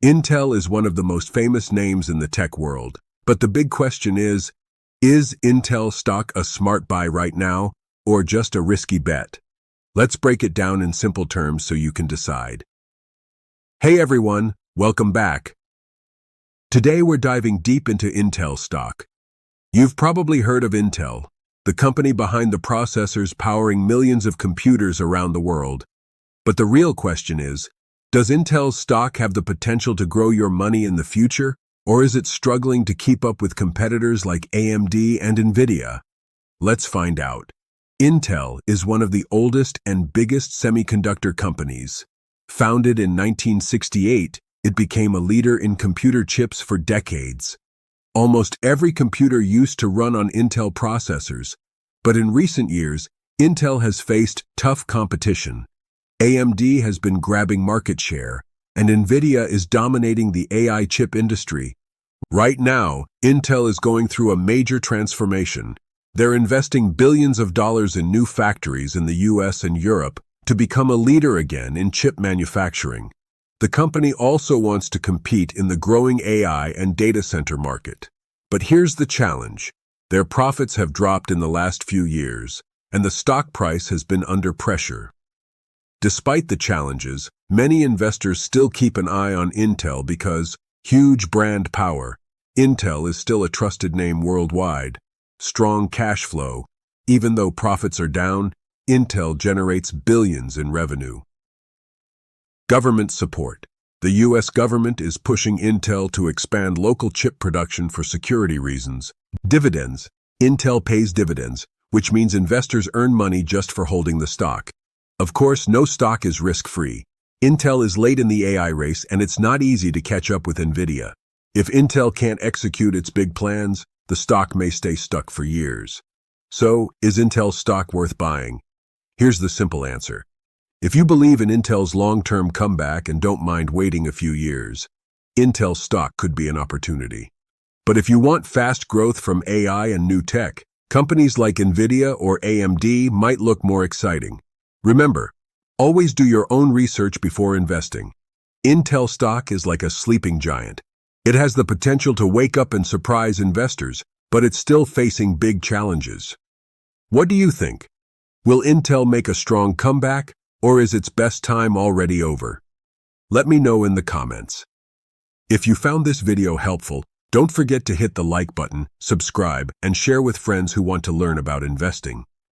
Intel is one of the most famous names in the tech world, but the big question is Intel stock a smart buy right now, or just a risky bet? Let's break it down in simple terms so you can decide. Hey everyone, welcome back. Today we're diving deep into Intel stock. You've probably heard of Intel, the company behind the processors powering millions of computers around the world. But the real question is, does Intel's stock have the potential to grow your money in the future, or is it struggling to keep up with competitors like AMD and NVIDIA? Let's find out. Intel is one of the oldest and biggest semiconductor companies. Founded in 1968, it became a leader in computer chips for decades. Almost every computer used to run on Intel processors, but in recent years, Intel has faced tough competition. AMD has been grabbing market share, and NVIDIA is dominating the AI chip industry. Right now, Intel is going through a major transformation. They're investing billions of dollars in new factories in the US and Europe to become a leader again in chip manufacturing. The company also wants to compete in the growing AI and data center market. But here's the challenge. Their profits have dropped in the last few years, and the stock price has been under pressure. Despite the challenges, many investors still keep an eye on Intel because huge brand power. Intel is still a trusted name worldwide. Strong cash flow. Even though profits are down, Intel generates billions in revenue. Government support. The U.S. government is pushing Intel to expand local chip production for security reasons. Dividends. Intel pays dividends, which means investors earn money just for holding the stock. Of course, no stock is risk-free. Intel is late in the AI race, and it's not easy to catch up with NVIDIA. If Intel can't execute its big plans, the stock may stay stuck for years. So, is Intel stock worth buying? Here's the simple answer. If you believe in Intel's long-term comeback and don't mind waiting a few years, Intel stock could be an opportunity. But if you want fast growth from AI and new tech, companies like NVIDIA or AMD might look more exciting. Remember, always do your own research before investing. Intel stock is like a sleeping giant. It has the potential to wake up and surprise investors, but it's still facing big challenges. What do you think? Will Intel make a strong comeback, or is its best time already over? Let me know in the comments. If you found this video helpful, don't forget to hit the like button, subscribe, and share with friends who want to learn about investing.